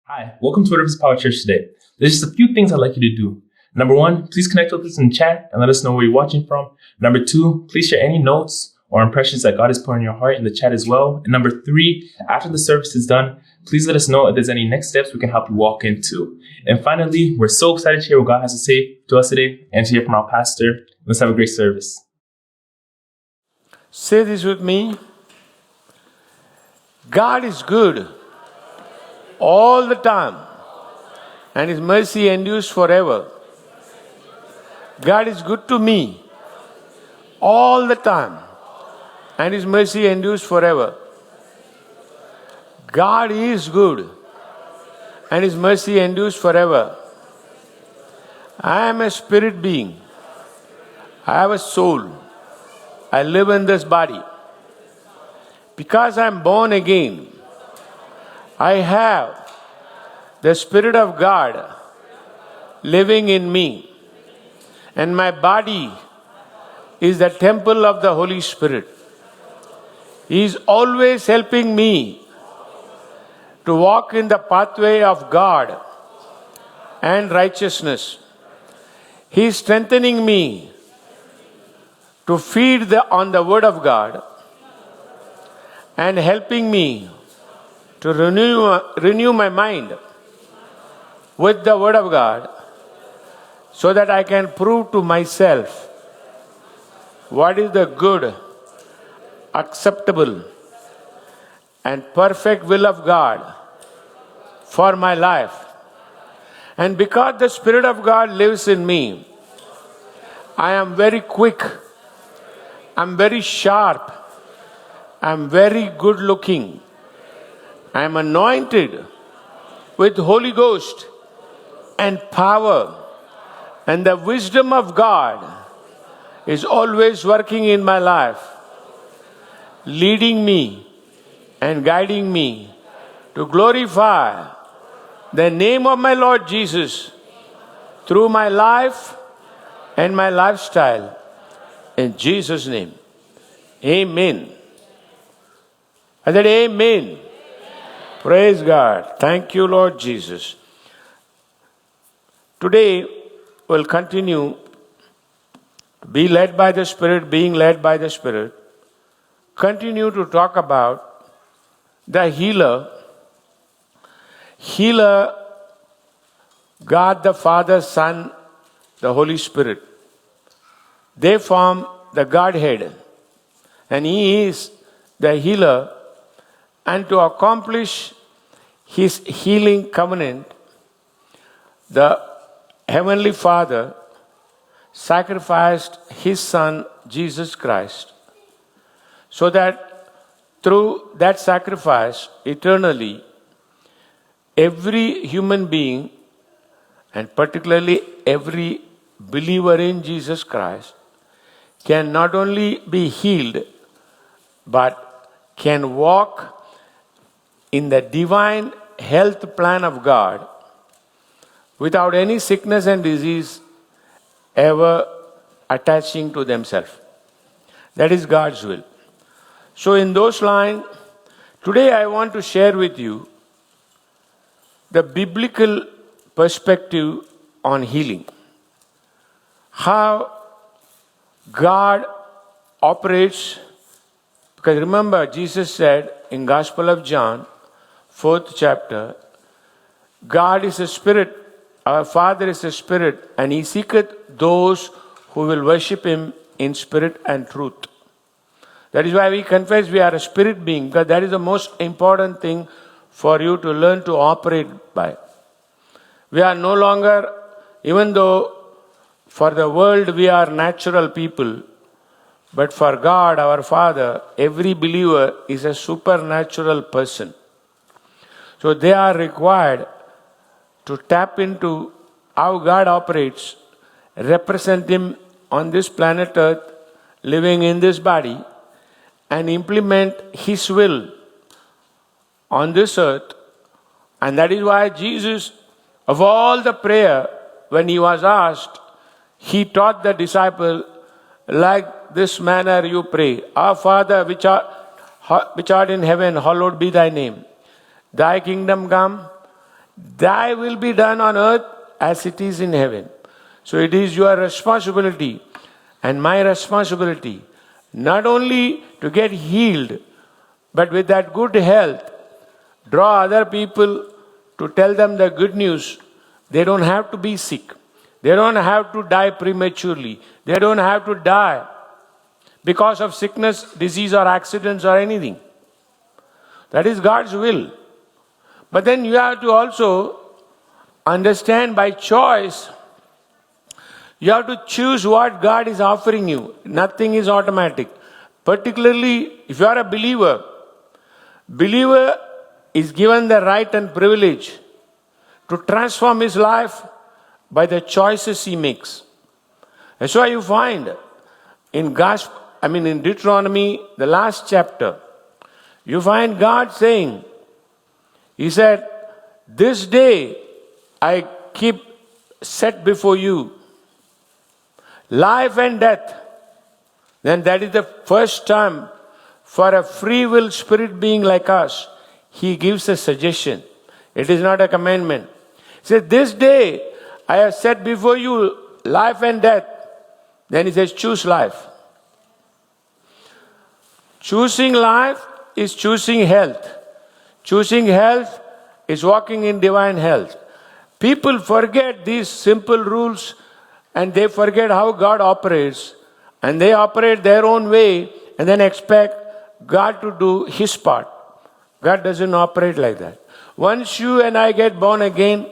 Hi, welcome to Rivers Power Church today. There's just a few things I'd like you to do. Number one, please connect with us in chat and let us know where you're watching from. Number two, please share any notes or impressions that God has put in your heart in the chat as well. And number three, after the service is done, please let us know if there's any next steps we can help you walk into. And finally, we're so excited to hear what God has to say to us today and to hear from our pastor. Let's have a great service. Say this with me. God is good all the time, and His mercy endures forever. God is good to me all the time, and His mercy endures forever. God is good, and His mercy endures forever. I am a spirit being. I have a soul. I live in this body. Because I am born again, I have the Spirit of God living in me. And my body is the temple of the Holy Spirit. He is always helping me to walk in the pathway of God and righteousness. He is strengthening me to feed on the Word of God and helping me to renew my mind with the Word of God so that I can prove to myself what is the good, acceptable, and perfect will of God for my life. And because the Spirit of God lives in me, I am very quick, I'm very sharp, I'm very good looking, I'm anointed with Holy Ghost and power, and the wisdom of God is always working in my life, leading me and guiding me to glorify the name of my Lord Jesus through my life and my lifestyle. In Jesus' name, amen. I said amen. Praise God. Thank you, Lord Jesus. Today, we'll continue to be led by the Spirit, being led by the Spirit. Continue to talk about the healer. Healer, God the Father, Son, the Holy Spirit. They form the Godhead. And He is the healer. And to accomplish His healing covenant, the Heavenly Father sacrificed His Son, Jesus Christ, so that through that sacrifice, eternally, every human being, and particularly every believer in Jesus Christ, can not only be healed, but can walk in the divine health plan of God without any sickness and disease ever attaching to themselves. That is God's will. So in those lines, today I want to share with you the biblical perspective on healing. How God operates, because remember Jesus said in Gospel of John, 4th chapter, God is a spirit, our Father is a spirit, and He seeketh those who will worship Him in spirit and truth. That is why we confess we are a spirit being, because that is the most important thing for you to learn to operate by. We are no longer, even though for the world we are natural people, but for God, our Father, every believer is a supernatural person. So they are required to tap into how God operates, represent Him on this planet Earth, living in this body, and implement His will on this earth. And that is why Jesus, of all the prayer, when He was asked, He taught the disciple, like this manner you pray, Our Father which art in heaven, hallowed be Thy name. Thy kingdom come, Thy will be done on earth as it is in heaven. So it is your responsibility and my responsibility not only to get healed, but with that good health, draw other people to tell them the good news. They don't have to be sick. They don't have to die prematurely. They don't have to die because of sickness, disease, or accidents or anything. That is God's will. But then you have to also understand by choice, you have to choose what God is offering you. Nothing is automatic. Particularly if you are a believer, believer is given the right and privilege to transform his life by the choices he makes. That's why you find in Deuteronomy, the last chapter, you find God saying, He said, this day I keep set before you life and death. Then that is the first time for a free will spirit being like us, He gives a suggestion. It is not a commandment. He said, this day I have set before you life and death. Then He says, choose life. Choosing life is choosing health. Choosing health is walking in divine health. People forget these simple rules and they forget how God operates, and they operate their own way and then expect God to do His part. God doesn't operate like that. Once you and I get born again,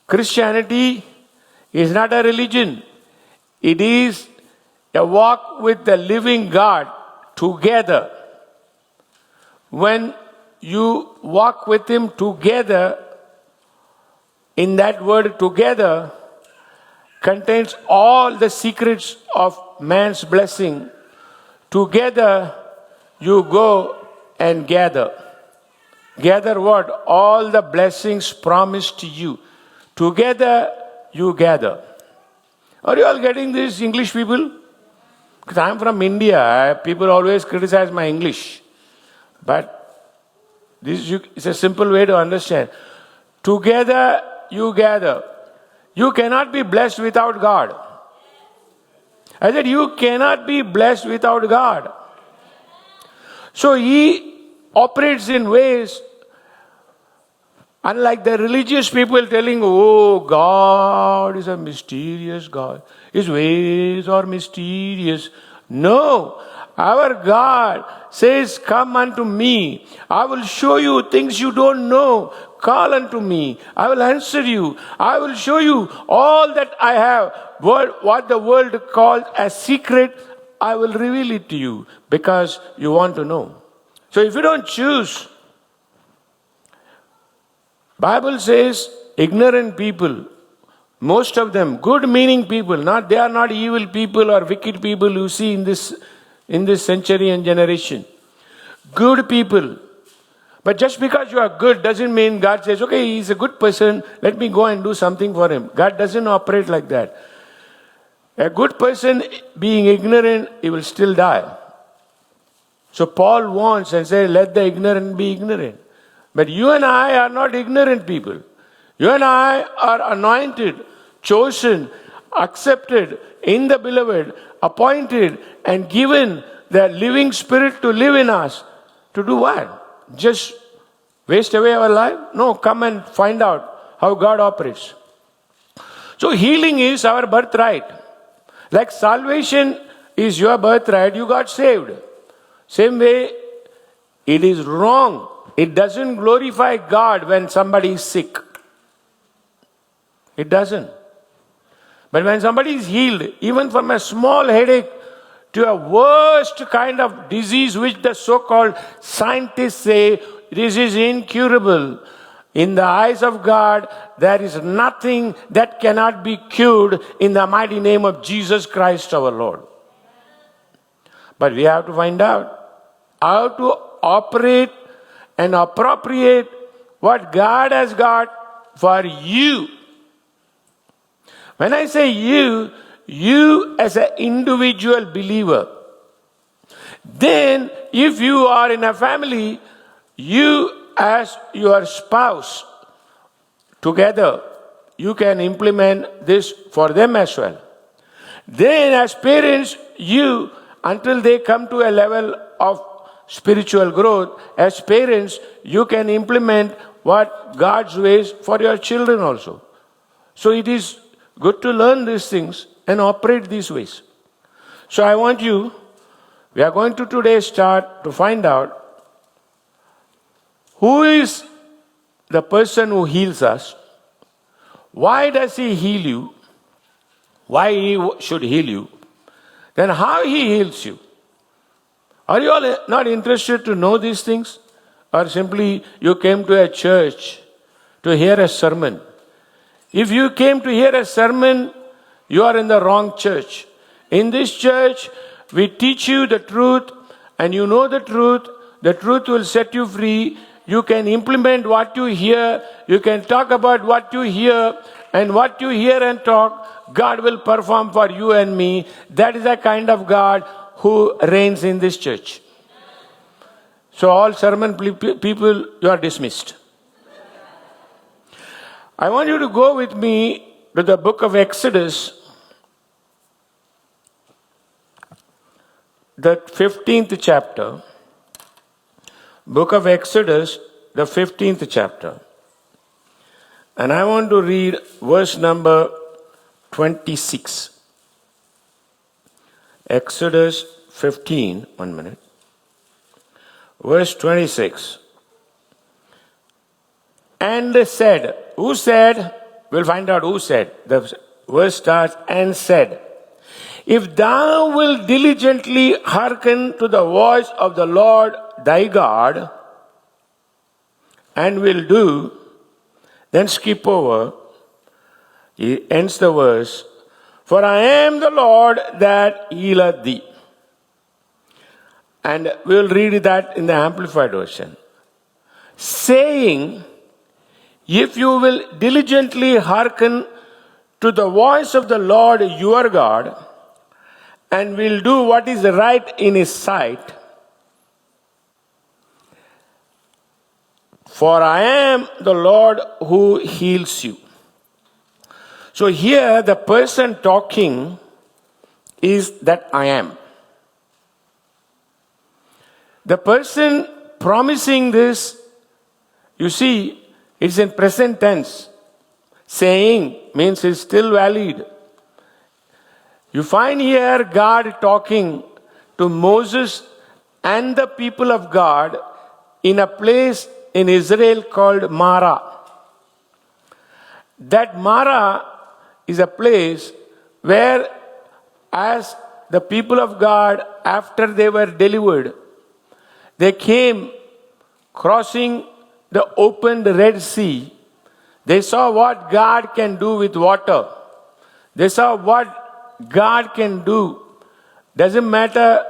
Christianity is not a religion. It is a walk with the living God together. When you walk with Him together, in that word together contains all the secrets of man's blessing. Together you go and gather. Gather what? All the blessings promised to you. Together you gather. Are you all getting this, English people? Because I am from India. People always criticize my English. But this is a simple way to understand. Together you gather. You cannot be blessed without God. I said you cannot be blessed without God. So He operates in ways unlike the religious people telling, oh, God is a mysterious God. His ways are mysterious. No, our God says, come unto me. I will show you things you don't know. Call unto me. I will answer you. I will show you all that I have. What the world calls a secret, I will reveal it to you because you want to know. So if you don't choose, Bible says ignorant people, most of them, good meaning people, they are not evil people or wicked people you see in this century and generation. Good people. But just because you are good doesn't mean God says, okay, he's a good person, let me go and do something for him. God doesn't operate like that. A good person being ignorant, he will still die. So Paul warns and says, let the ignorant be ignorant. But you and I are not ignorant people. You and I are anointed, chosen, accepted in the beloved, appointed and given the living spirit to live in us. To do what? Just waste away our life? No, come and find out how God operates. So healing is our birthright. Like salvation is your birthright, you got saved. Same way, it is wrong. It doesn't glorify God when somebody is sick. It doesn't. But when somebody is healed, even from a small headache to a worst kind of disease which the so-called scientists say this is incurable, in the eyes of God, there is nothing that cannot be cured in the mighty name of Jesus Christ our Lord. But we have to find out how to operate and appropriate what God has got for you. When I say you as an individual believer, then if you are in a family, you as your spouse, together, you can implement this for them as well. Then, as parents, you, until they come to a level of spiritual growth, as parents, you can implement what God's ways for your children also. So it is good to learn these things and operate these ways. So I want you, we are going to today start to find out who is the person who heals us, why does he heal you, why he should heal you, then how he heals you. Are you all not interested to know these things? Or simply you came to a church to hear a sermon? If you came to hear a sermon, you are in the wrong church. In this church, we teach you the truth, and you know the truth. The truth will set you free. You can implement what you hear. You can talk about what you hear, and what you hear and talk, God will perform for you and me. That is the kind of God who reigns in this church. So all sermon people, you are dismissed. I want you to go with me to the book of Exodus, the 15th chapter. Book of Exodus, the 15th chapter. And I want to read verse number 26. Exodus 15, 1 minute. Verse 26. And said, who said? We'll find out who said. The verse starts, and said, if thou wilt diligently hearken to the voice of the Lord thy God, and will do, then skip over, he ends the verse, for I am the Lord that healeth thee. And we'll read that in the Amplified Version. Saying, if you will diligently hearken to the voice of the Lord your God, and will do what is right in his sight, for I am the Lord who heals you. So here the person talking is that I am. The person promising this, you see, it's in present tense. Saying means it's still valid. You find here God talking to Moses and the people of God in a place in Israel called Mara. That Mara is a place where, as the people of God, after they were delivered, they came crossing the opened Red Sea. They saw what God can do with water. They saw what God can do. Doesn't matter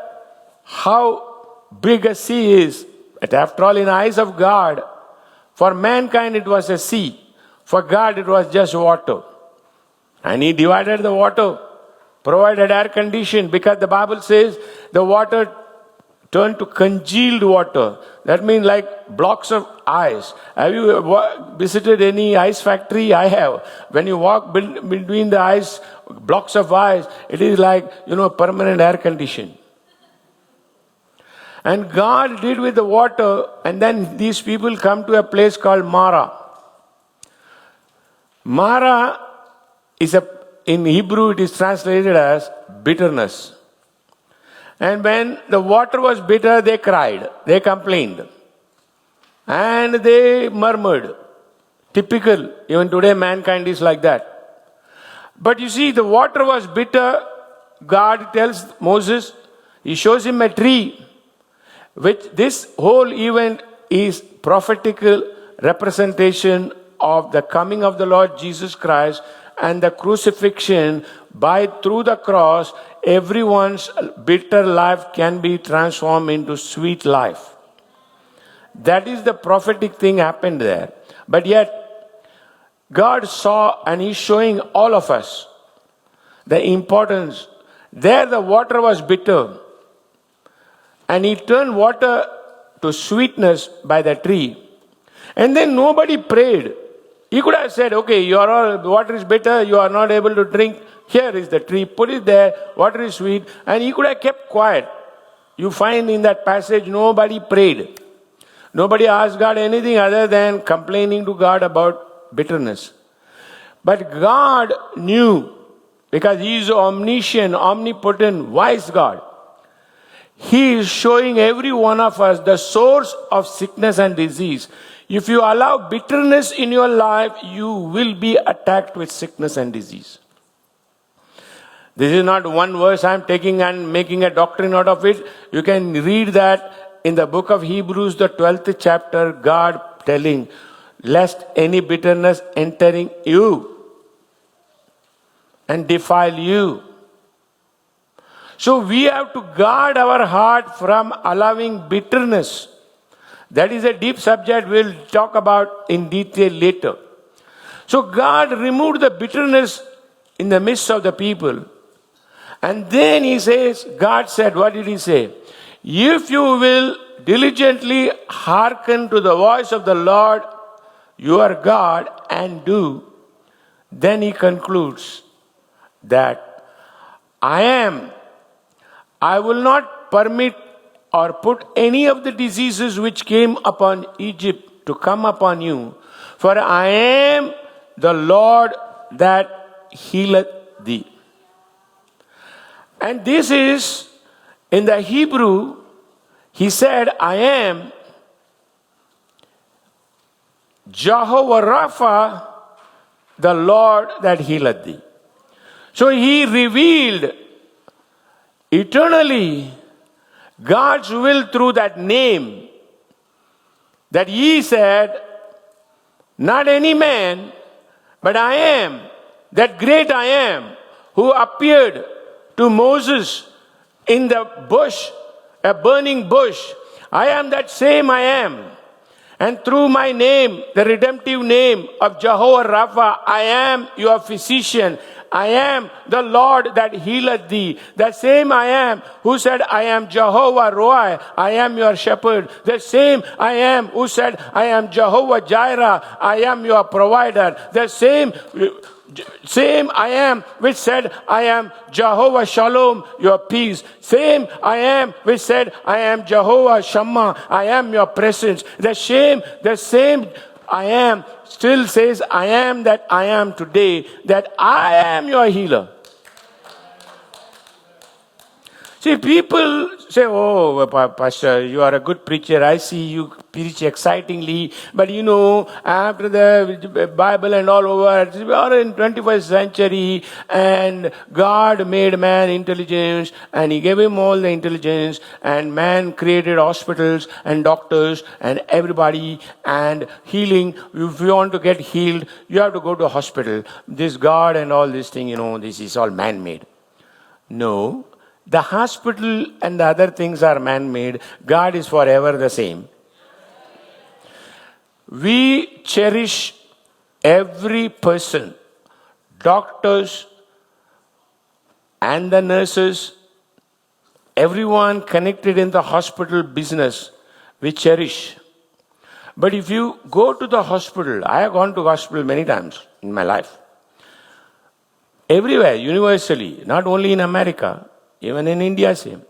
how big a sea is. But after all, in the eyes of God, for mankind it was a sea. For God it was just water. And He divided the water, provided air condition, because the Bible says the water turned to congealed water. That means like blocks of ice. Have you visited any ice factory? I have. When you walk between the ice, blocks of ice, it is like, permanent air condition. And God did with the water, and then these people come to a place called Mara. Mara is in Hebrew it is translated as bitterness. And when the water was bitter, they cried, they complained, and they murmured. Typical, even today mankind is like that. But you see, the water was bitter. God tells Moses, He shows him a tree, which this whole event is prophetical representation of the coming of the Lord Jesus Christ and the crucifixion. Through the cross, everyone's bitter life can be transformed into sweet life. That is the prophetic thing happened there. But yet, God saw, and He's showing all of us the importance. There the water was bitter, and He turned water to sweetness by the tree. And then nobody prayed. He could have said, okay, water is bitter, you are not able to drink. Here is the tree, put it there, water is sweet. And he could have kept quiet. You find in that passage, nobody prayed. Nobody asked God anything other than complaining to God about bitterness. But God knew, because He is omniscient, omnipotent, wise God. He is showing every one of us the source of sickness and disease. If you allow bitterness in your life, you will be attacked with sickness and disease. This is not one verse I am taking and making a doctrine out of it. You can read that in the book of Hebrews, the 12th chapter, God telling, lest any bitterness entering you and defile you. So we have to guard our heart from allowing bitterness. That is a deep subject we'll talk about in detail later. So God removed the bitterness in the midst of the people. And then He says, God said, what did He say? If you will diligently hearken to the voice of the Lord your God and do, then He concludes that I will not permit or put any of the diseases which came upon Egypt to come upon you, for I am the Lord that healeth thee. And this is, in the Hebrew, He said, I am Jehovah Rapha, the Lord that healeth thee. So He revealed eternally God's will through that name, that He said, not any man, but I am, that great I am, who appeared to Moses in the bush, a burning bush. I am that same I am. And through my name, the redemptive name of Jehovah Rapha, I am your physician. I am the Lord that healeth thee. The same I am who said, I am Jehovah Roi, I am your shepherd. The same I am who said, I am Jehovah Jireh, I am your provider. The same I am which said, I am Jehovah Shalom, your peace. Same I am which said, I am Jehovah Shammah, I am your presence. The same I am still says, I am that I am today, that I am your healer. See, people say, oh, Pastor, you are a good preacher. I see you preach excitingly. But you know, after the Bible and all over, we are in 21st century, and God made man intelligent, and He gave him all the intelligence, and man created hospitals and doctors and everybody, and healing. If you want to get healed, you have to go to a hospital. This God and all this thing, this is all man-made. No. The hospital and the other things are man-made. God is forever the same. We cherish every person, doctors and the nurses, everyone connected in the hospital business, we cherish. But if you go to the hospital, I have gone to hospital many times in my life. Everywhere, universally, not only in America, even in India, same.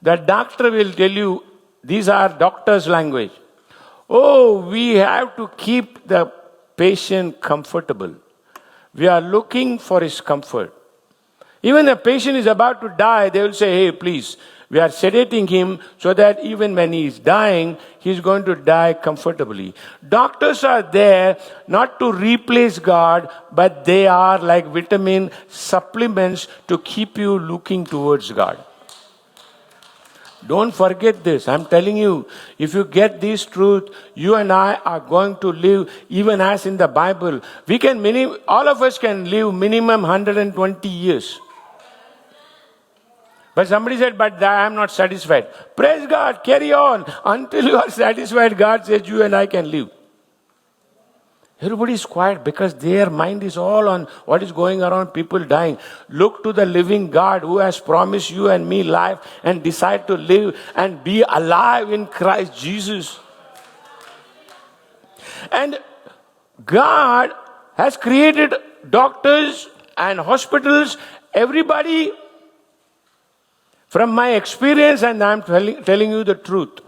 The doctor will tell you, these are doctor's language. Oh, we have to keep the patient comfortable. We are looking for his comfort. Even a patient is about to die, they will say, hey, please, we are sedating him so that even when he is dying, he is going to die comfortably. Doctors are there not to replace God, but they are like vitamin supplements to keep you looking towards God. Don't forget this. I'm telling you, if you get this truth, you and I are going to live even as in the Bible. All of us can live minimum 120 years. But somebody said, but I am not satisfied. Praise God, carry on. Until you are satisfied, God says you and I can live. Everybody is quiet because their mind is all on what is going around, people dying. Look to the living God who has promised you and me life and decide to live and be alive in Christ Jesus. And God has created doctors and hospitals, everybody. From my experience, and I'm telling you the truth,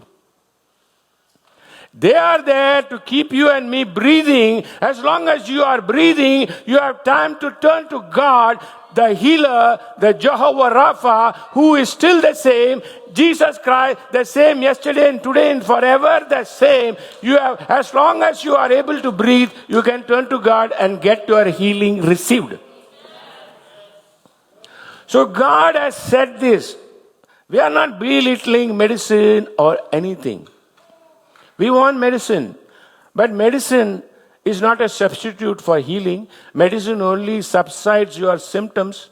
they are there to keep you and me breathing. As long as you are breathing, you have time to turn to God, the healer, the Jehovah Rapha, who is still the same, Jesus Christ, the same yesterday and today and forever the same. You have, as long as you are able to breathe, you can turn to God and get your healing received. So God has said this. We are not belittling medicine or anything. We want medicine. But medicine is not a substitute for healing. Medicine only subsides your symptoms.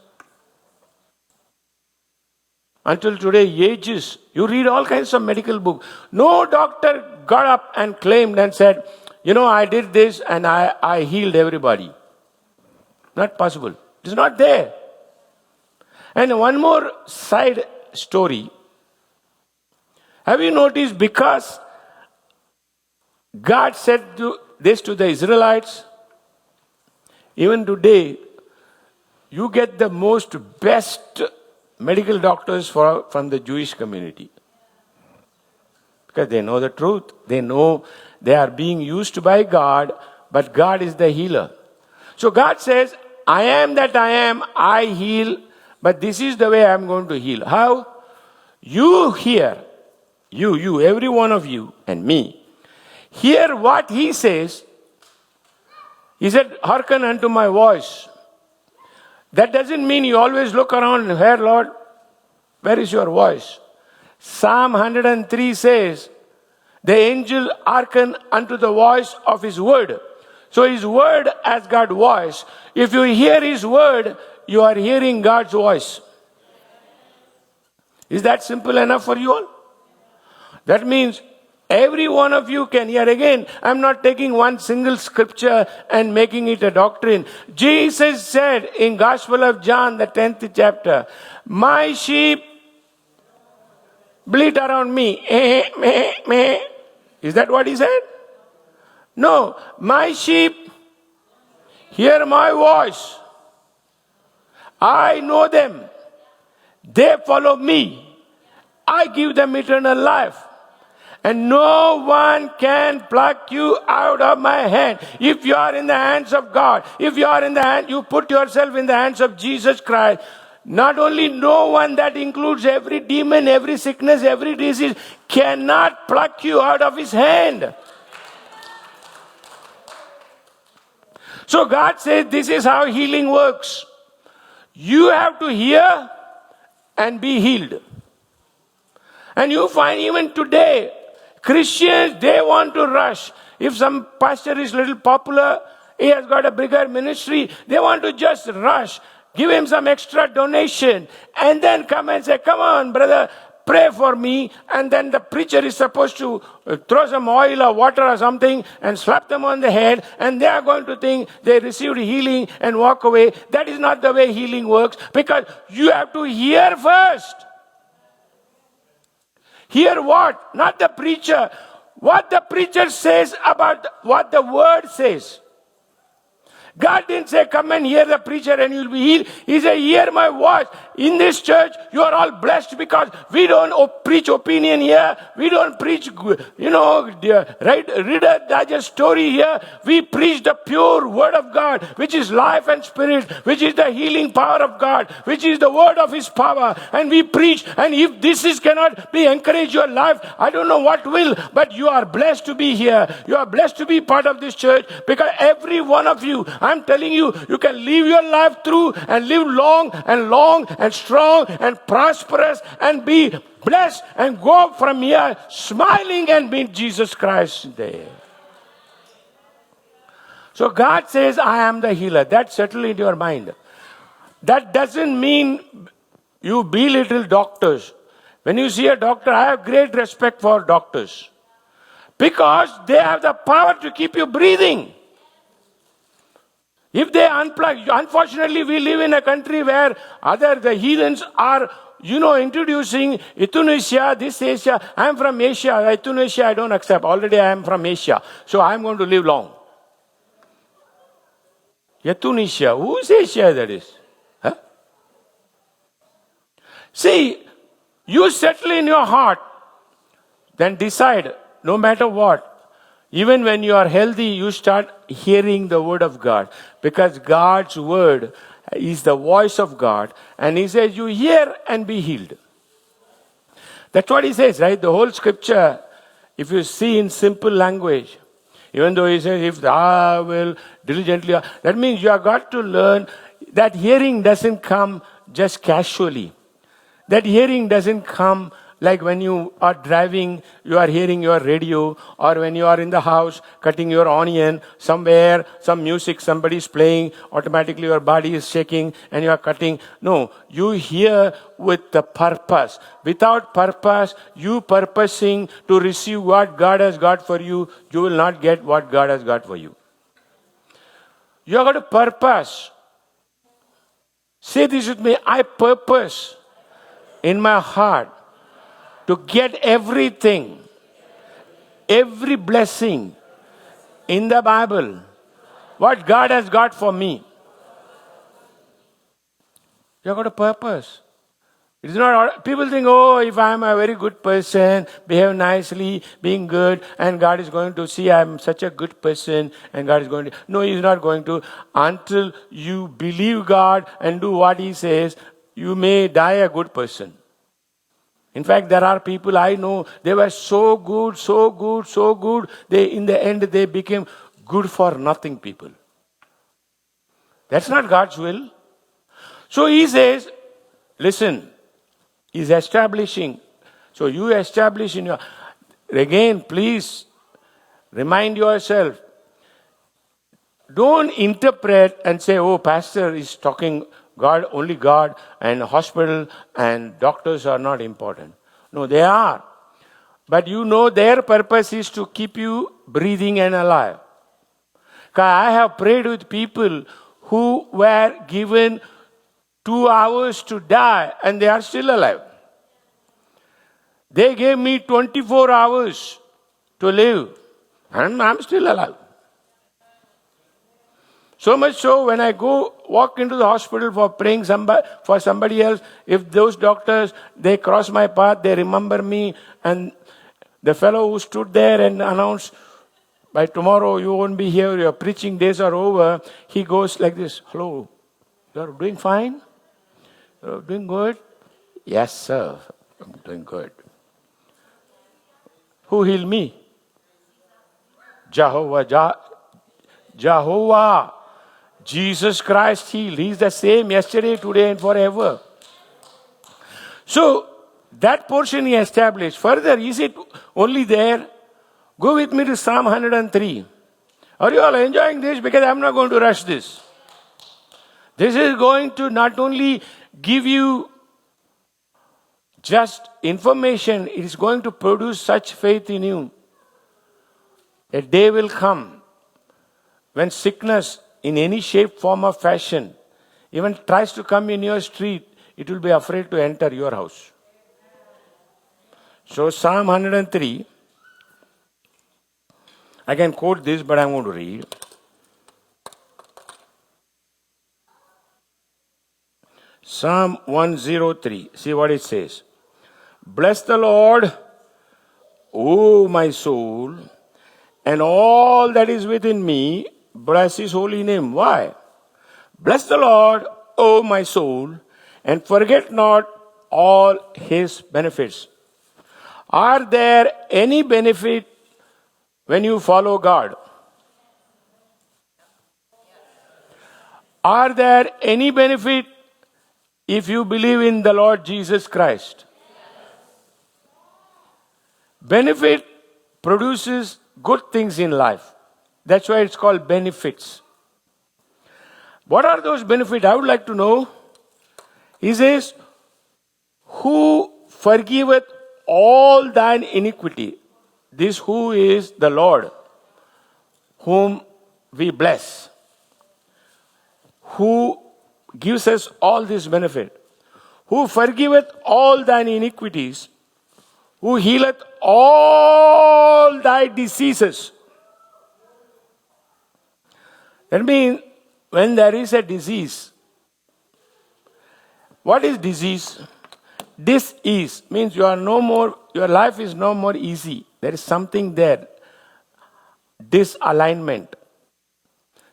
Until today, ages. You read all kinds of medical books. No doctor got up and claimed and said, I did this and I healed everybody. Not possible. It is not there. And one more side story. Have you noticed, because God said this to the Israelites, even today, you get the most best medical doctors from the Jewish community. Because they know the truth. They know they are being used by God, but God is the healer. So God says, I am that I am, I heal, but this is the way I am going to heal. How? You hear, you, every one of you and me, hear what he says. He said, hearken unto my voice. That doesn't mean you always look around and hear, Lord, where is your voice? Psalm 103 says, the angel hearken unto the voice of his word. So his word has got voice. If you hear his word, you are hearing God's voice. Is that simple enough for you all? That means every one of you can hear. Again, I'm not taking one single scripture and making it a doctrine. Jesus said in Gospel of John, the 10th chapter, my sheep bleat around me. Is that what he said? No, my sheep hear my voice. I know them. They follow me. I give them eternal life. And no one can pluck you out of my hand. If you are in the hands of God, if you are in the hand, you put yourself in the hands of Jesus Christ. Not only no one, that includes every demon, every sickness, every disease, cannot pluck you out of his hand. So God says this is how healing works. You have to hear and be healed. And you find even today, Christians, they want to rush. If some pastor is little popular, he has got a bigger ministry, they want to just rush. Give him some extra donation. And then come and say, come on, brother, pray for me. And then the preacher is supposed to throw some oil or water or something and slap them on the head. And they are going to think they received healing and walk away. That is not the way healing works. Because you have to hear first. Hear what? Not the preacher. What the preacher says about what the word says. God didn't say, come and hear the preacher and you'll be healed. He said, hear my voice. In this church, you are all blessed because we don't preach opinion here. We don't preach, Reader Digest story here. We preach the pure word of God, which is life and spirit, which is the healing power of God, which is the word of his power. And we preach. And if this cannot be encourage your life, I don't know what will. But you are blessed to be here. You are blessed to be part of this church because every one of you, I'm telling you, you can live your life through and live long and strong and prosperous and be blessed and go from here smiling and meet Jesus Christ there. So God says, I am the healer. That settled in your mind. That doesn't mean you belittle doctors. When you see a doctor, I have great respect for doctors because they have the power to keep you breathing. If they unplug, unfortunately we live in a country where the heathens are, introducing euthanasia, this Asia. I am from Asia. Euthanasia I don't accept. Already I am from Asia. So I am going to live long. Tunisia. Whose Asia that is? Huh? See, you settle in your heart, then decide, no matter what. Even when you are healthy, you start hearing the word of God. Because God's word is the voice of God. And He says, you hear and be healed. That's what He says, right? The whole scripture, if you see in simple language, even though He says, if thou will diligently, that means you have got to learn that hearing doesn't come just casually. That hearing doesn't come like when you are driving, you are hearing your radio, or when you are in the house cutting your onion, somewhere, some music somebody is playing, automatically your body is shaking and you are cutting. No, you hear with the purpose. Without purpose, you purposing to receive what God has got for you, you will not get what God has got for you. You have got a purpose. Say this with me, I purpose in my heart to get everything, every blessing in the Bible, what God has got for me. You have got a purpose. It's not, people think, oh, if I'm a very good person, behave nicely, being good, and God is going to see I'm such a good person, and God is going to, no, He's not going to. Until you believe God and do what He says, you may die a good person. In fact, there are people I know, they were so good, so good, so good. In the end, they became good for nothing people. That's not God's will. So He says, listen, He's establishing. So you establish in your, again, please remind yourself, don't interpret and say, oh, pastor is talking God, only God, and hospital and doctors are not important. No, they are. But you know their purpose is to keep you breathing and alive. I have prayed with people who were given 2 hours to die and they are still alive. They gave me 24 hours to live and I'm still alive. So much so, when I walk into the hospital for praying for somebody else, if those doctors, they cross my path, they remember me, and the fellow who stood there and announced, by tomorrow you won't be here, your preaching days are over, he goes like this, hello, you're doing fine? You're doing good? Yes, sir, I'm doing good. Who healed me? Jehovah. Jesus Christ healed. He is the same yesterday, today, and forever. So, that portion He established. Further, is it only there? Go with me to Psalm 103. Are you all enjoying this? Because I'm not going to rush this. This is going to not only give you just information, it is going to produce such faith in you. A day will come when sickness in any shape, form or fashion even tries to come in your street, it will be afraid to enter your house. So Psalm 103, I can quote this, but I'm going to read. Psalm 103, see what it says. Bless the Lord, O my soul, and all that is within me, bless His holy name. Why? Bless the Lord, O my soul, and forget not all His benefits. Are there any benefit when you follow God? Are there any benefit if you believe in the Lord Jesus Christ? Benefit produces good things in life. That's why it's called benefits. What are those benefits? I would like to know. He says, who forgiveth all thine iniquity. This who is the Lord, whom we bless, who gives us all this benefit, who forgiveth all thine iniquities, who healeth all thy diseases. That means when there is a disease, what is disease? Dis-ease means your life is no more easy. There is something there. Disalignment.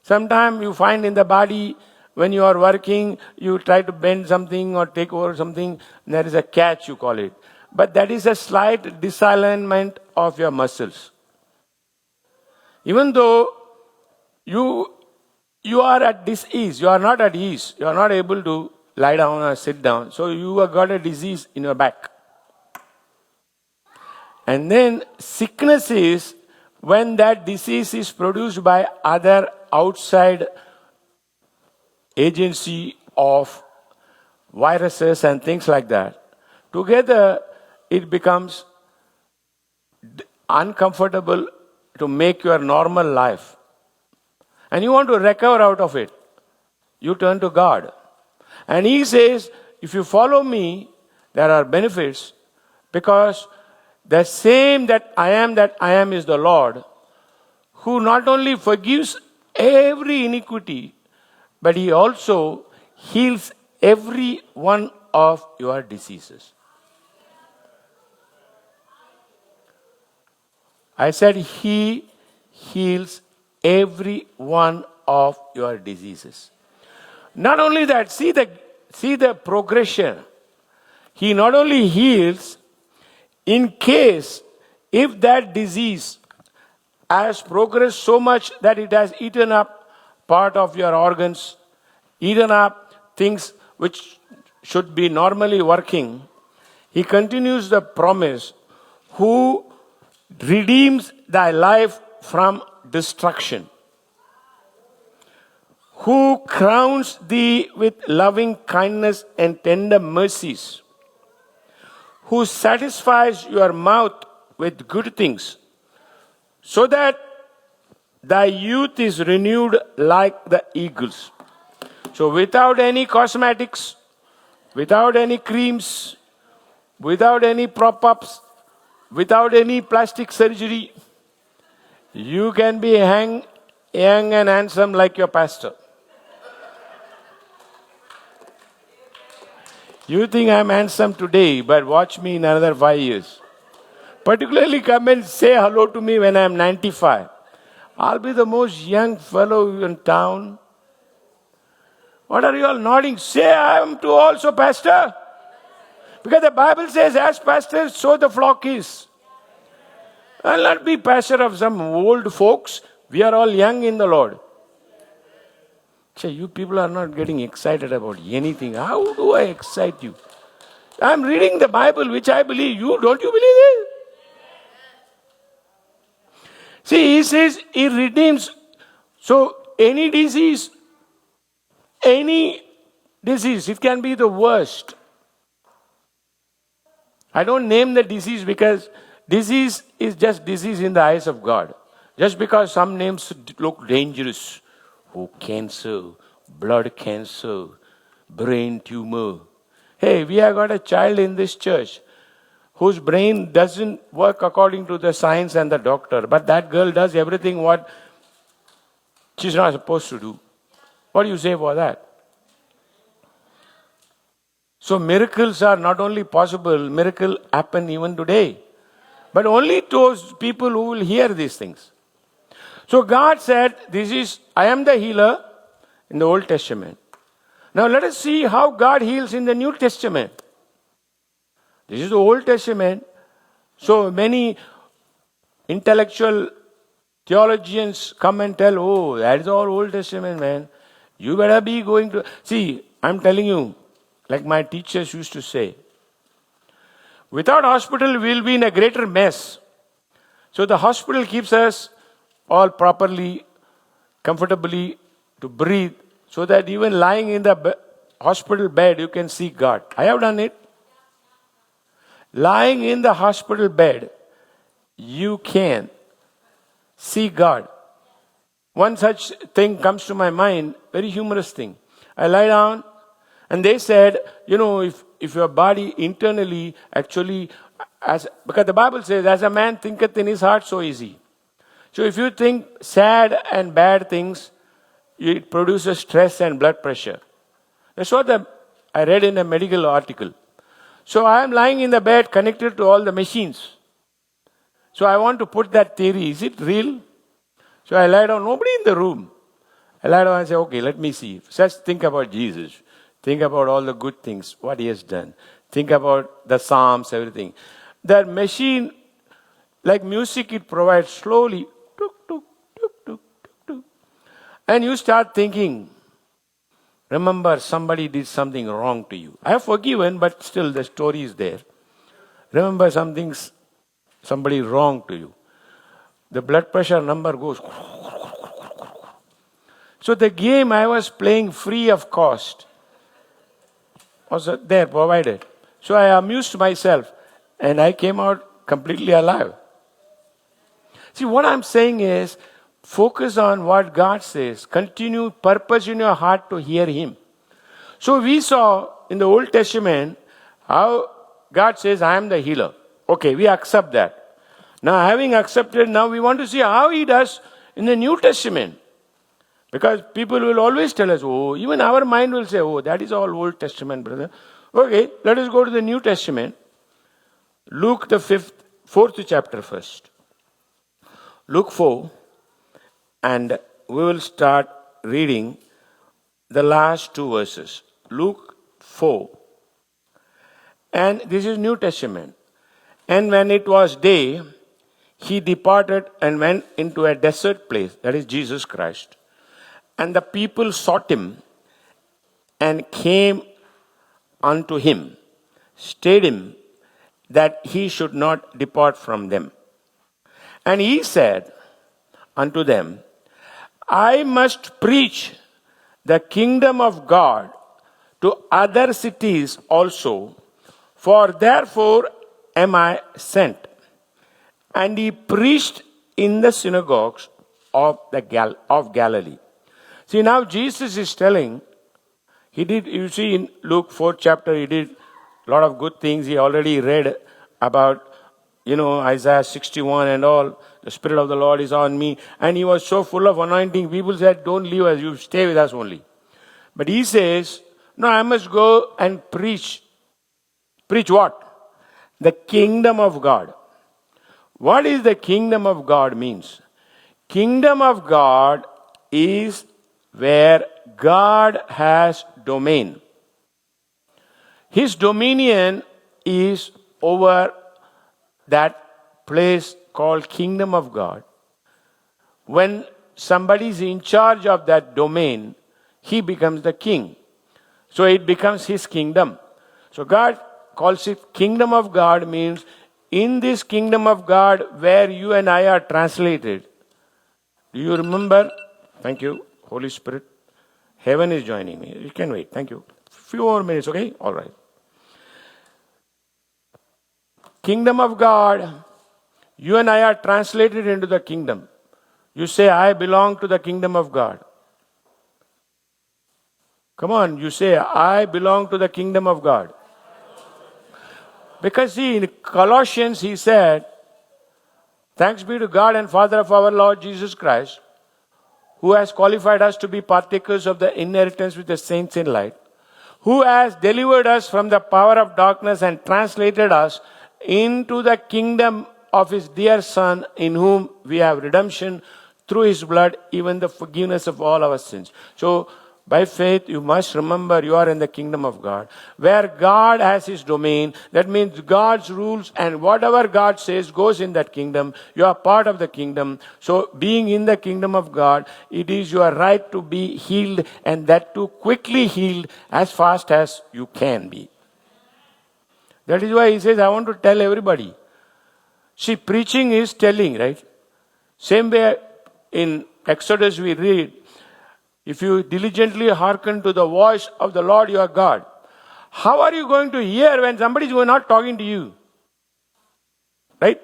Sometimes you find in the body, when you are working, you try to bend something or take over something, there is a catch, you call it. But that is a slight disalignment of your muscles. Even though you are at dis-ease, you are not at ease, you are not able to lie down or sit down, so you have got a disease in your back. And then sickness is when that disease is produced by other outside agency of viruses and things like that. Together, it becomes uncomfortable to make your normal life. And you want to recover out of it. You turn to God. And He says, if you follow me, there are benefits, because the same that I am is the Lord, who not only forgives every iniquity, but He also heals every one of your diseases. I said He heals every one of your diseases. Not only that, see the progression. He not only heals, in case if that disease has progressed so much that it has eaten up part of your organs, eaten up things which should be normally working, He continues the promise, who redeems thy life from destruction, who crowns thee with loving kindness and tender mercies, who satisfies your mouth with good things, so that thy youth is renewed like the eagles. So without any cosmetics, without any creams, without any prop-ups, without any plastic surgery, you can be young and handsome like your pastor. You think I'm handsome today, but watch me in another 5 years. Particularly come and say hello to me when I'm 95. I'll be the most young fellow in town. What are you all nodding? Say I am too also pastor. Because the Bible says, as pastors, so the flock is. I'll not be pastor of some old folks. We are all young in the Lord. Say, you people are not getting excited about anything. How do I excite you? I'm reading the Bible, which I believe. Don't you believe it? See, He says He redeems. So, any disease, it can be the worst. I don't name the disease because disease is just disease in the eyes of God. Just because some names look dangerous. Oh, cancer, blood cancer, brain tumor. Hey, we have got a child in this church whose brain doesn't work according to the science and the doctor. But that girl does everything what she's not supposed to do. What do you say for that? So miracles are not only possible, miracles happen even today. But only those people who will hear these things. So God said, I am the healer in the Old Testament. Now let us see how God heals in the New Testament. This is the Old Testament. So many intellectual theologians come and tell, oh, that is all Old Testament, man. You better be going to... See, I'm telling you, like my teachers used to say, without hospital, we'll be in a greater mess. So the hospital keeps us all properly, comfortably to breathe, so that even lying in the hospital bed, you can see God. I have done it. Lying in the hospital bed, you can see God. One such thing comes to my mind, very humorous thing. I lie down, and they said, if your body internally actually, because the Bible says, as a man thinketh in his heart, so is he. So if you think sad and bad things, it produces stress and blood pressure. That's what I read in a medical article. So I am lying in the bed connected to all the machines. So I want to put that theory. Is it real? So I lie down, nobody in the room. I lie down and say, okay, let me see. Just think about Jesus. Think about all the good things, what he has done. Think about the Psalms, everything. That machine, like music, it provides slowly. Tuk, tuk, tuk, tuk, tuk, tuk. And you start thinking, remember somebody did something wrong to you. I have forgiven, but still the story is there. Remember somebody wrong to you. The blood pressure number goes. So the game I was playing free of cost was there provided. So I amused myself and I came out completely alive. See, what I'm saying is focus on what God says. Continue purpose in your heart to hear him. So we saw in the Old Testament how God says, I am the healer. Okay, we accept that. Now, having accepted, now we want to see how he does in the New Testament. Because people will always tell us, oh, even our mind will say, oh, that is all Old Testament, brother. Okay, let us go to the New Testament. Luke the 4th chapter first. Luke 4, and we will start reading the last two verses. Luke 4. And this is New Testament. And when it was day, he departed and went into a desert place, that is Jesus Christ. And the people sought him and came unto him, stayed him, that he should not depart from them. And he said unto them, I must preach the kingdom of God to other cities also, for therefore am I sent. And he preached in the synagogues of Galilee. See, now Jesus is telling, you see in Luke 4th chapter, he did a lot of good things. He already read about, Isaiah 61 and all. The Spirit of the Lord is on me. And he was so full of anointing. People said, don't leave us, you stay with us only. But he says, no, I must go and preach. Preach what? The kingdom of God. What is the kingdom of God means? Kingdom of God is where God has domain. His dominion is over that place called kingdom of God. When somebody is in charge of that domain, he becomes the king. So it becomes his kingdom. So God calls it kingdom of God, means in this kingdom of God where you and I are translated. Do you remember? Thank you, Holy Spirit. Heaven is joining me. You can wait. Thank you. Few more minutes, okay? All right. Kingdom of God. You and I are translated into the kingdom. You say, I belong to the kingdom of God. Come on, you say, I belong to the kingdom of God. Because see, in Colossians he said, thanks be to God and Father of our Lord Jesus Christ, who has qualified us to be partakers of the inheritance with the saints in light, who has delivered us from the power of darkness and translated us into the kingdom of his dear Son, in whom we have redemption through his blood, even the forgiveness of all our sins. So, by faith, you must remember you are in the kingdom of God, where God has his domain. That means God's rules and whatever God says goes in that kingdom. You are part of the kingdom. So, being in the kingdom of God, it is your right to be healed, and that too quickly healed as fast as you can be. That is why he says, I want to tell everybody. See, preaching is telling, right? Same way in Exodus we read, if you diligently hearken to the voice of the Lord your God, how are you going to hear when somebody is not talking to you? Right?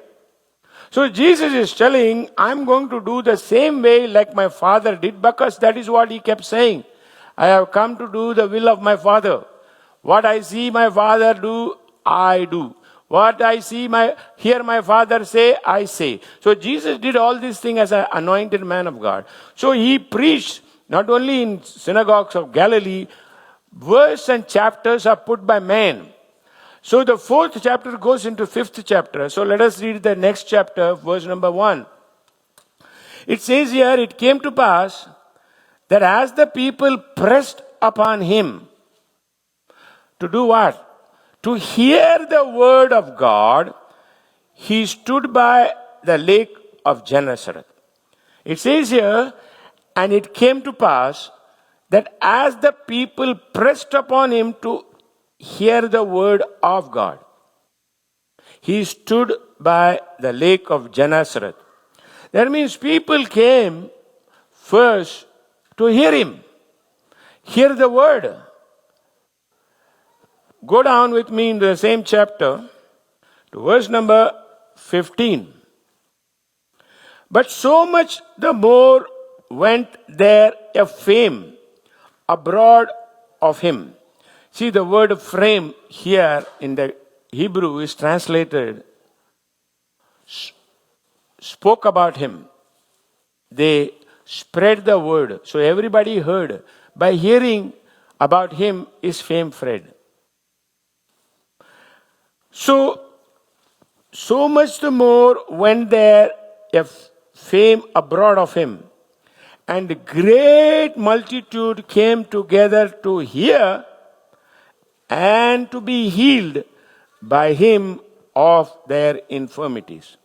So Jesus is telling, I'm going to do the same way like my Father did, because that is what he kept saying. I have come to do the will of my Father. What I see my Father do, I do. What I hear my Father say, I say. So Jesus did all these things as an anointed man of God. So he preached not only in synagogues of Galilee, verse and chapters are put by man. So the 4th chapter goes into 5th chapter. So let us read the next chapter, verse number 1. It says here, it came to pass that as the people pressed upon him to do what? To hear the word of God, he stood by the lake of Gennesaret. It says here, and it came to pass that as the people pressed upon him to hear the word of God, he stood by the lake of Gennesaret. That means people came first to hear him, hear the word. Go down with me in the same chapter to verse number 15. But so much the more went there a fame abroad of him. See, the word fame here in the Hebrew is translated spoke about him. They spread the word. So everybody heard. By hearing about him is fame spread. So much the more went there a fame abroad of him. And a great multitude came together to hear and to be healed by him of their infirmities.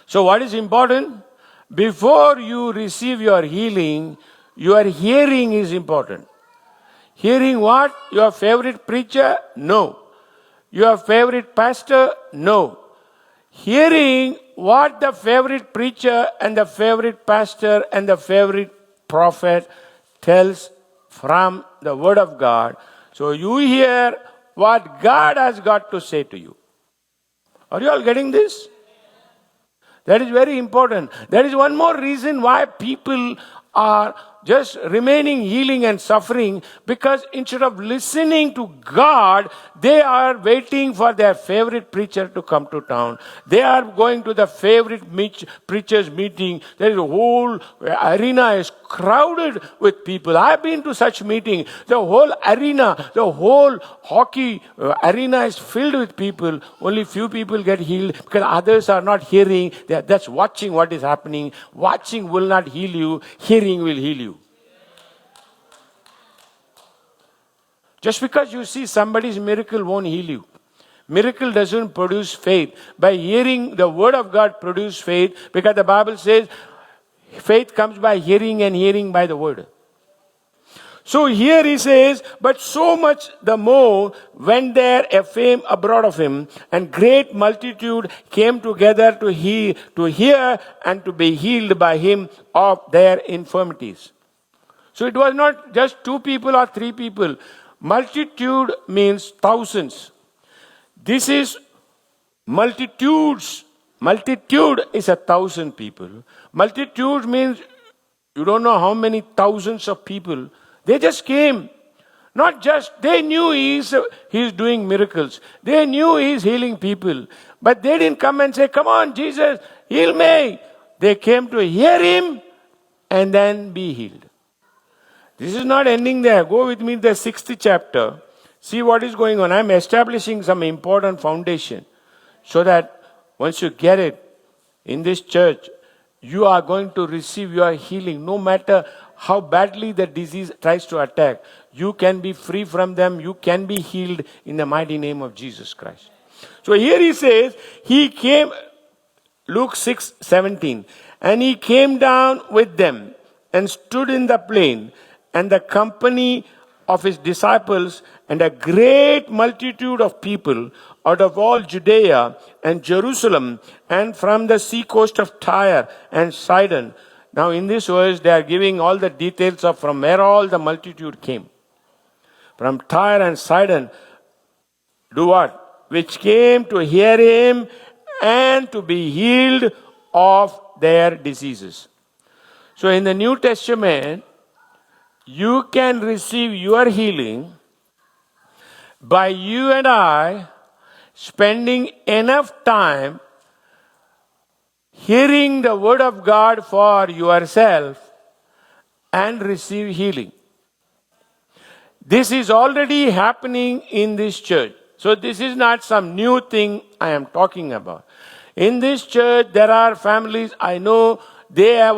So what is important? Before you receive your healing, your hearing is important. Hearing what? Your favorite preacher? No. Your favorite pastor? No. Hearing what the favorite preacher and the favorite pastor and the favorite prophet tells from the word of God. So you hear what God has got to say to you. Are you all getting this? That is very important. There is one more reason why people are just remaining healing and suffering, because instead of listening to God, they are waiting for their favorite preacher to come to town. They are going to the favorite preacher's meeting. There is a whole arena is crowded with people. I've been to such meeting. The whole arena, the whole hockey arena is filled with people. Only few people get healed because others are not hearing. They are just watching what is happening. Watching will not heal you. Hearing will heal you. Just because you see somebody's miracle won't heal you. Miracle doesn't produce faith. By hearing the word of God produce faith, because the Bible says faith comes by hearing and hearing by the word. So here he says, but so much the more went there a fame abroad of him, and great multitude came together to hear and to be healed by him of their infirmities. So it was not just 2 people or 3 people. Multitude means thousands. This is multitudes. Multitude is 1,000 people. Multitude means you don't know how many thousands of people. They just came. Not just, they knew he's doing miracles. They knew he's healing people. But they didn't come and say, come on, Jesus, heal me. They came to hear him and then be healed. This is not ending there. Go with me to the 6th chapter. See what is going on. I'm establishing some important foundation so that once you get it in this church, you are going to receive your healing. No matter how badly the disease tries to attack, you can be free from them. You can be healed in the mighty name of Jesus Christ. So here he says, he came, Luke 6:17, and he came down with them and stood in the plain, and the company of his disciples and a great multitude of people out of all Judea and Jerusalem and from the sea coast of Tyre and Sidon. Now in this verse they are giving all the details of from where all the multitude came. From Tyre and Sidon, do what? Which came to hear him and to be healed of their diseases. So in the New Testament, you can receive your healing by you and I spending enough time hearing the word of God for yourself and receive healing. This is already happening in this church. So this is not some new thing I am talking about. In this church, there are families, I know they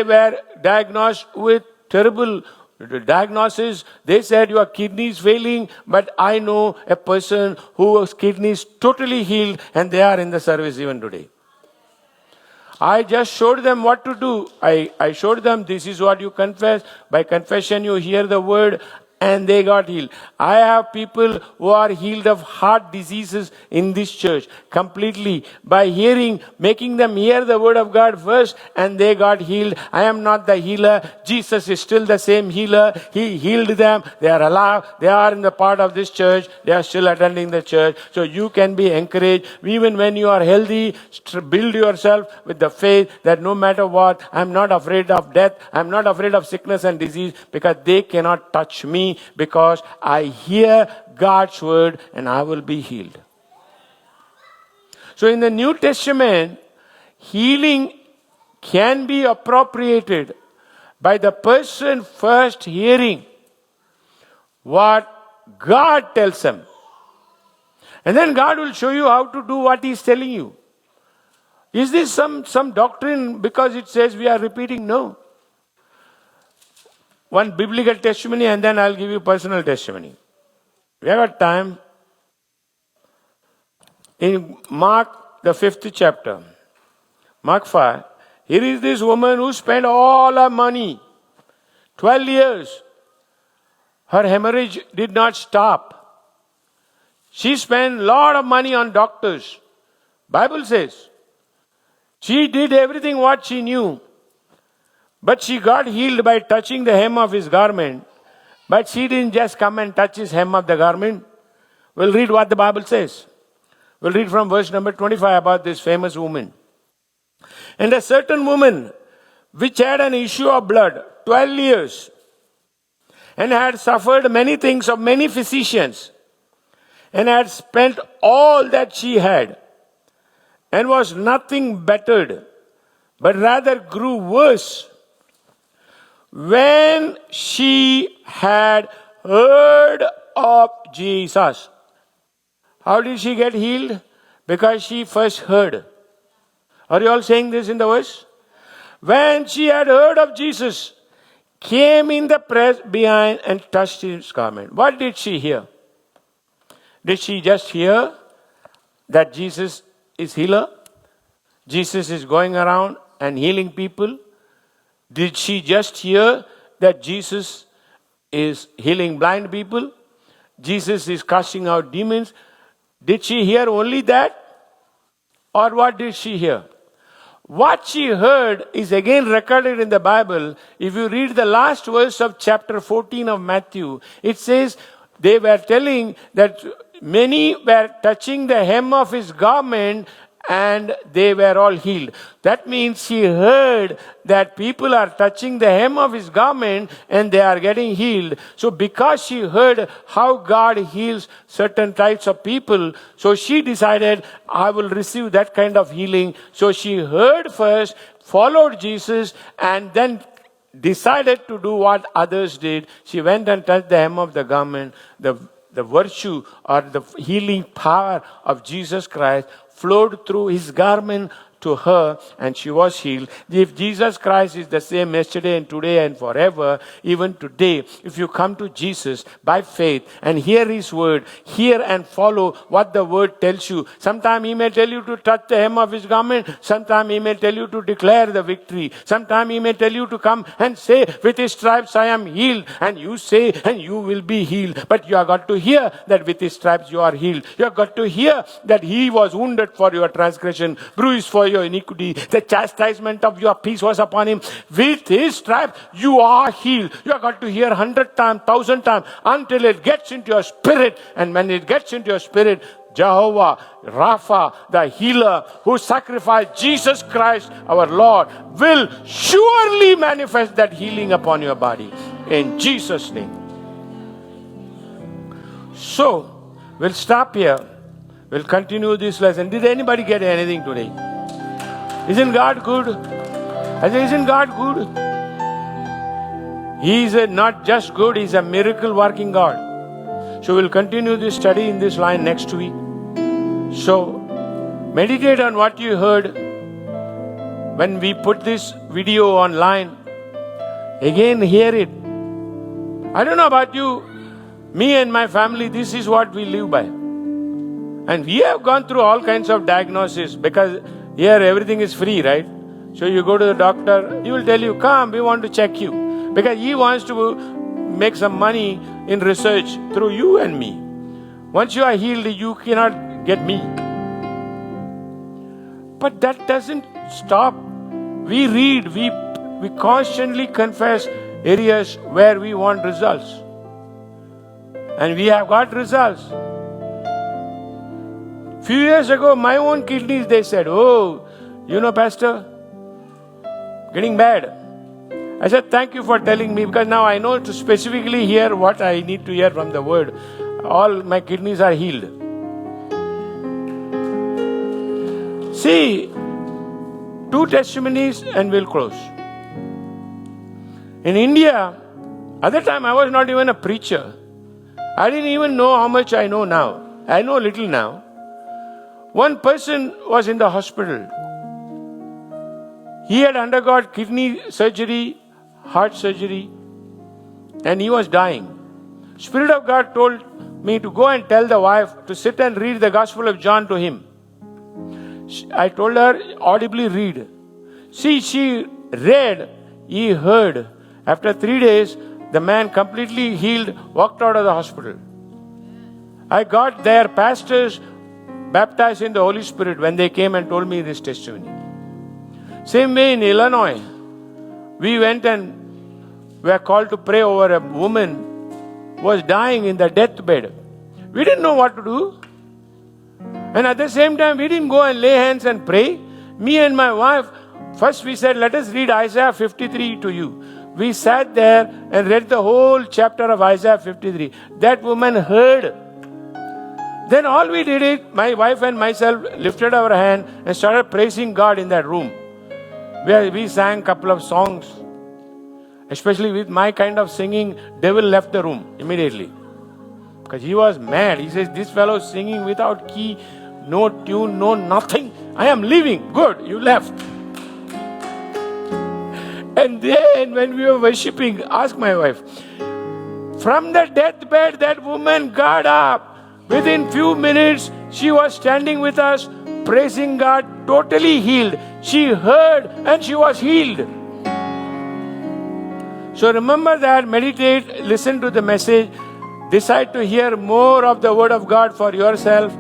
were diagnosed with terrible diagnosis. They said your kidney is failing, but I know a person whose kidney is totally healed and they are in the service even today. I just showed them what to do. I showed them this is what you confess. By confession you hear the word and they got healed. I have people who are healed of heart diseases in this church completely by hearing, making them hear the word of God first and they got healed. I am not the healer. Jesus is still the same healer. He healed them. They are alive. They are in the part of this church. They are still attending the church. So you can be encouraged. Even when you are healthy, build yourself with the faith that no matter what, I'm not afraid of death. I'm not afraid of sickness and disease because they cannot touch me, because I hear God's word and I will be healed. So in the New Testament, healing can be appropriated by the person first hearing what God tells them. And then God will show you how to do what He's telling you. Is this some doctrine because it says we are repeating? No. One biblical testimony and then I'll give you personal testimony. We have got time. In Mark, the 5th chapter, Mark 5, here is this woman who spent all her money, 12 years. Her hemorrhage did not stop. She spent a lot of money on doctors. Bible says she did everything what she knew. But she got healed by touching the hem of his garment. But she didn't just come and touch his hem of the garment. We'll read what the Bible says. We'll read from verse number 25 about this famous woman. And a certain woman, which had an issue of blood, 12 years, and had suffered many things of many physicians, and had spent all that she had, and was nothing bettered, but rather grew worse. When she had heard of Jesus. How did she get healed? Because she first heard. Are you all saying this in the verse? When she had heard of Jesus, came in the press behind and touched his garment. What did she hear? Did she just hear that Jesus is healer? Jesus is going around and healing people? Did she just hear that Jesus is healing blind people? Jesus is casting out demons? Did she hear only that? Or what did she hear? What she heard is again recorded in the Bible. If you read the last verse of chapter 14 of Matthew, it says they were telling that many were touching the hem of his garment and they were all healed. That means she heard that people are touching the hem of his garment and they are getting healed. So because she heard how God heals certain types of people, so she decided, I will receive that kind of healing. So she heard first, followed Jesus, and then decided to do what others did. She went and touched the hem of the garment. The virtue or the healing power of Jesus Christ flowed through his garment to her and she was healed. If Jesus Christ is the same yesterday and today and forever, even today, if you come to Jesus by faith and hear his word, hear and follow what the word tells you. Sometime he may tell you to touch the hem of his garment. Sometime he may tell you to declare the victory. Sometime he may tell you to come and say, with his stripes I am healed. And you say, and you will be healed. But you have got to hear that with his stripes you are healed. You have got to hear that he was wounded for your transgression, bruised for your iniquity. The chastisement of your peace was upon him. With his stripes you are healed. You have got to hear 100 times, 1,000 times until it gets into your spirit. And when it gets into your spirit, Jehovah, Rapha, the healer who sacrificed Jesus Christ, our Lord, will surely manifest that healing upon your body. In Jesus' name. So, we'll stop here. We'll continue this lesson. Did anybody get anything today? Isn't God good? I say, isn't God good? He is not just good, He is a miracle working God. So we'll continue this study in this line next week. So meditate on what you heard when we put this video online. Again, hear it. I don't know about you, me and my family, this is what we live by. And we have gone through all kinds of diagnoses because here everything is free, right? So you go to the doctor, he will tell you, come, we want to check you. Because he wants to make some money in research through you and me. Once you are healed, you cannot get me. But that doesn't stop. We read, we constantly confess areas where we want results. And we have got results. Few years ago, my own kidneys, they said, oh, you know, Pastor, getting bad. I said, thank you for telling me, because now I know to specifically hear what I need to hear from the word. All my kidneys are healed. See, 2 testimonies and we'll close. In India, at that time I was not even a preacher. I didn't even know how much I know now. I know little now. One person was in the hospital. He had undergone kidney surgery, heart surgery, and he was dying. Spirit of God told me to go and tell the wife to sit and read the Gospel of John to him. I told her, audibly read. See, she read, he heard. After 3 days, the man completely healed, walked out of the hospital. I got their pastors baptized in the Holy Spirit when they came and told me this testimony. Same way in Illinois, we went and were called to pray over a woman who was dying in the deathbed. We didn't know what to do. And at the same time, we didn't go and lay hands and pray. Me and my wife, first we said, let us read Isaiah 53 to you. We sat there and read the whole chapter of Isaiah 53. That woman heard. Then all we did is, my wife and myself lifted our hand and started praising God in that room. Where we sang a couple of songs. Especially with my kind of singing, devil left the room immediately. Because he was mad. He says, this fellow is singing without key, no tune, no nothing. I am leaving. Good, you left. And then when we were worshipping, ask my wife, from the deathbed, that woman got up. Within few minutes, she was standing with us, praising God, totally healed. She heard and she was healed. So remember that, meditate, listen to the message, decide to hear more of the word of God for yourself,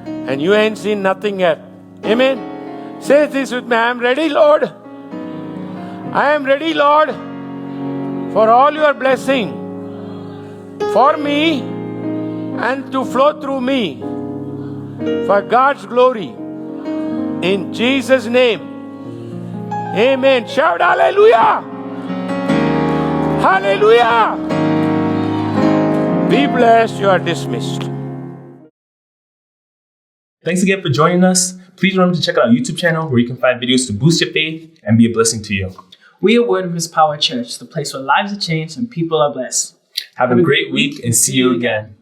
and you ain't seen nothing yet. Amen. Say this with me, I am ready, Lord. I am ready, Lord, for all your blessing, for me, and to flow through me, for God's glory. In Jesus' name. Amen. Shout hallelujah. Hallelujah. Be blessed. You are dismissed. Thanks again for joining us. Please remember to check out our YouTube channel where you can find videos to boost your faith and be a blessing to you. We are Word of His Power Church, the place where lives are changed and people are blessed. Have a great week and see you again.